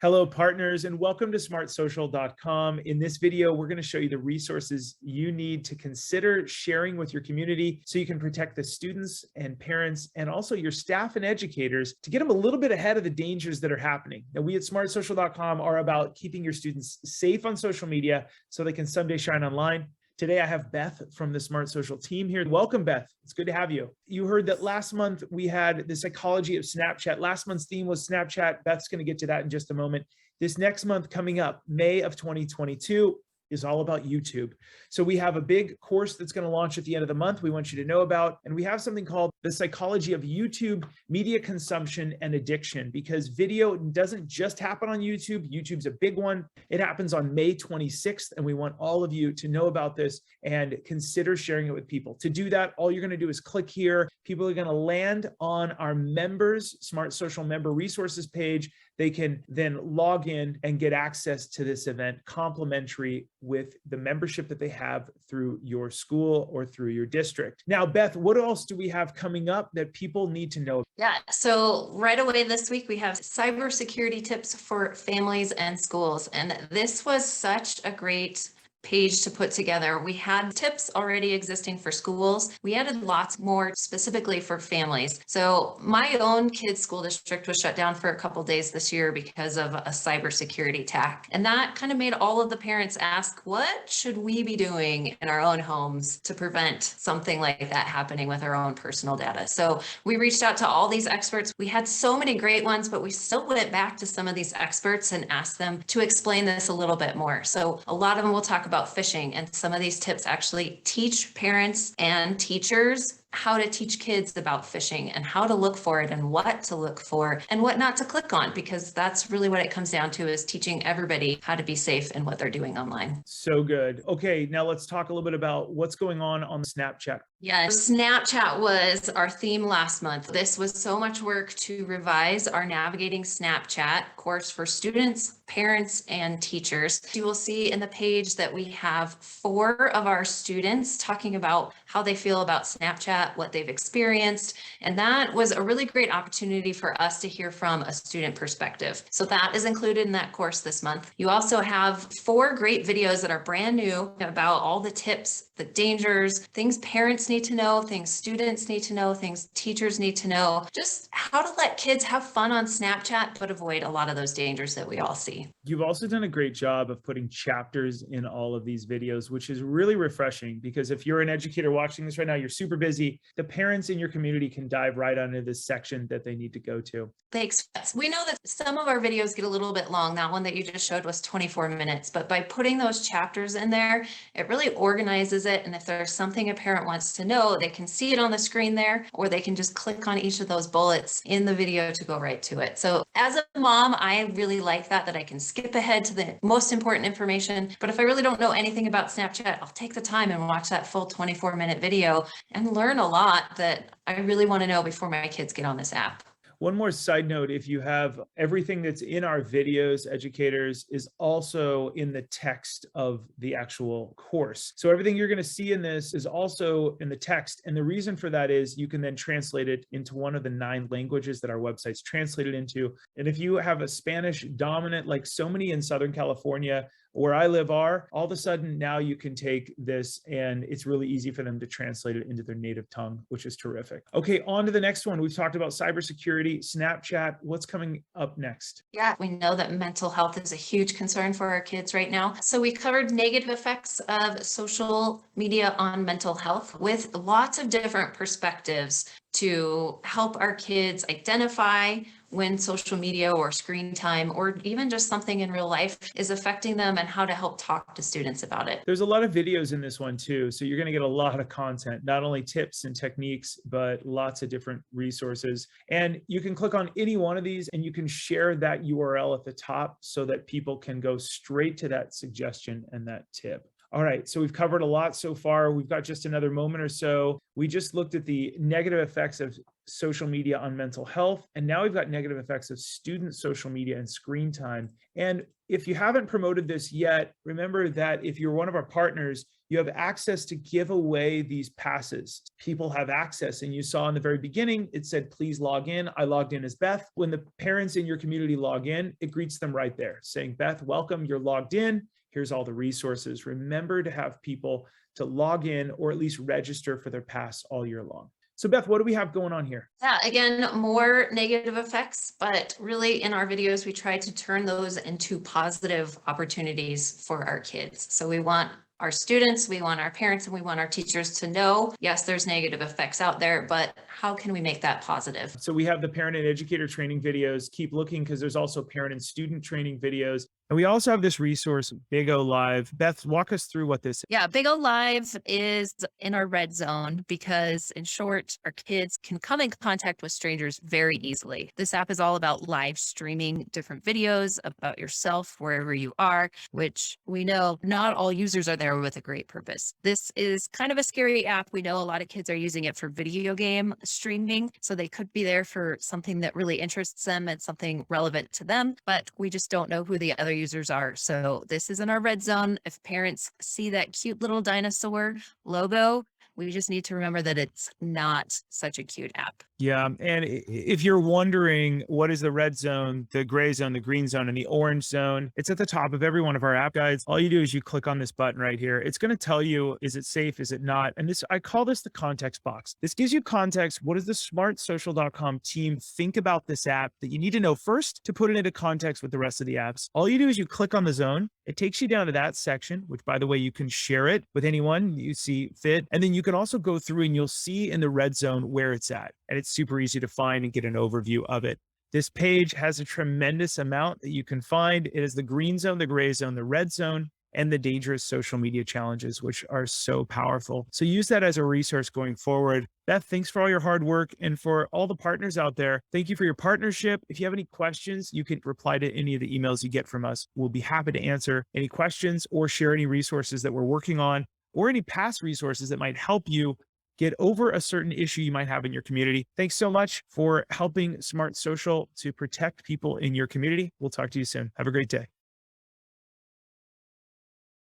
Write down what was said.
Hello, partners, and welcome to smartsocial.com. In this video, we're going to show you the resources you need to consider sharing with your community so you can protect the students and parents and also your staff and educators to get them a little bit ahead of the dangers that are happening. Now, we at smartsocial.com are about keeping your students safe on social media so they can someday shine online. Today, I have Beth from the Smart Social team here. Welcome, Beth. It's good to have you. You heard that last month we had the psychology of Snapchat. Last month's theme was Snapchat. Beth's going to get to that in just a moment. This next month coming up, May of 2022, is all about YouTube. So we have a big course that's going to launch at the end of the month we want you to know about. And we have something called the psychology of YouTube media consumption and addiction, because video doesn't just happen on YouTube. YouTube's a big one. It happens on May 26th. And we want all of you to know about this and consider sharing it with people. To do that, all you're going to do is click here. People are going to land on our members, Smart Social member resources page. They can then log in and get access to this event complimentary with the membership that they have through your school or through your district. Now, Beth, what else do we have coming up that people need to know? Yeah, so right away this week, we have cybersecurity tips for families and schools. And this was such a great page to put together. We had tips already existing for schools. We added lots more specifically for families. So my own kids' school district was shut down for a couple days this year because of a cybersecurity attack. And that kind of made all of the parents ask, what should we be doing in our own homes to prevent something like that happening with our own personal data? So we reached out to all these experts. We had so many great ones, but we still went back to some of these experts and asked them to explain this a little bit more. So a lot of them will talk about phishing, and some of these tips actually teach parents and teachers how to teach kids about phishing and how to look for it and what to look for and what not to click on, because that's really what it comes down to, is teaching everybody how to be safe in what they're doing online. So good. Okay, now let's talk a little bit about what's going on Snapchat. Yeah, Snapchat was our theme last month. This was so much work to revise our Navigating Snapchat course for students, parents, and teachers. You will see in the page that we have 4 of our students talking about how they feel about Snapchat, what they've experienced, and that was a really great opportunity for us to hear from a student perspective. So that is included in that course this month. You also have 4 great videos that are brand new about all the tips, the dangers, things parents need to know, things students need to know, things teachers need to know, just how to let kids have fun on Snapchat, but avoid a lot of those dangers that we all see. You've also done a great job of putting chapters in all of these videos, which is really refreshing, because if you're an educator watching this right now, you're super busy. The parents in your community can dive right onto this section that they need to go to. Thanks. We know that some of our videos get a little bit long. That one that you just showed was 24 minutes, but by putting those chapters in there, it really organizes it. And if there's something a parent wants to know, they can see it on the screen there, or they can just click on each of those bullets in the video to go right to it. So as a mom, I really like that I can skip ahead to the most important information. But if I really don't know anything about Snapchat, I'll take the time and watch that full 24-minute video and learn a lot that I really want to know before my kids get on this app. One more side note, if you have everything that's in our videos, educators, is also in the text of the actual course. So everything you're going to see in this is also in the text. And the reason for that is you can then translate it into one of the 9 languages that our website's translated into. And if you have a Spanish dominant, like so many in Southern California, where I live are, all of a sudden now you can take this and it's really easy for them to translate it into their native tongue, which is terrific. Okay, on to the next one. We've talked about cybersecurity, Snapchat. What's coming up next? Yeah, we know that mental health is a huge concern for our kids right now. So we covered negative effects of social media on mental health with lots of different perspectives to help our kids identify when social media or screen time or even just something in real life is affecting them and how to help talk to students about it. There's a lot of videos in this one too. So you're going to get a lot of content, not only tips and techniques, but lots of different resources. And you can click on any one of these and you can share that URL at the top so that people can go straight to that suggestion and that tip. All right, so we've covered a lot so far. We've got just another moment or so. We just looked at the negative effects of social media on mental health. And now we've got negative effects of student social media and screen time. And if you haven't promoted this yet, remember that if you're one of our partners, you have access to give away these passes. People have access. And you saw in the very beginning, it said, please log in. I logged in as Beth. When the parents in your community log in, it greets them right there saying, Beth, welcome, you're logged in. Here's all the resources. Remember to have people to log in or at least register for their pass all year long. So Beth, what do we have going on here? Yeah, again, more negative effects, but really in our videos, we try to turn those into positive opportunities for our kids. So we want our students, we want our parents, and we want our teachers to know, yes, there's negative effects out there, but how can we make that positive? So we have the parent and educator training videos. Keep looking because there's also parent and student training videos. And we also have this resource, Big O Live. Beth, walk us through what this is. Yeah, Big O Live is in our red zone because, in short, our kids can come in contact with strangers very easily. This app is all about live streaming different videos about yourself wherever you are, which we know not all users are there with a great purpose. This is kind of a scary app. We know a lot of kids are using it for video game streaming, so they could be there for something that really interests them and something relevant to them, but we just don't know who the other users are. So this is in our red zone. If parents see that cute little dinosaur logo, we just need to remember that it's not such a cute app. Yeah. And if you're wondering what is the red zone, the gray zone, the green zone, and the orange zone, it's at the top of every one of our app guides. All you do is you click on this button right here. It's going to tell you, is it safe? Is it not? And this, I call this the context box. This gives you context. What does the smartsocial.com team think about this app that you need to know first to put it into context with the rest of the apps? All you do is you click on the zone. It takes you down to that section, which, by the way, you can share it with anyone you see fit. And then you can also go through and you'll see in the red zone where it's at. And it's super easy to find and get an overview of it. This page has a tremendous amount that you can find. It is the green zone, the gray zone, the red zone, and the dangerous social media challenges, which are so powerful. So use that as a resource going forward. Beth, thanks for all your hard work. And for all the partners out there, thank you for your partnership. If you have any questions, you can reply to any of the emails you get from us. We'll be happy to answer any questions or share any resources that we're working on or any past resources that might help you get over a certain issue you might have in your community. Thanks so much for helping Smart Social to protect people in your community. We'll talk to you soon. Have a great day.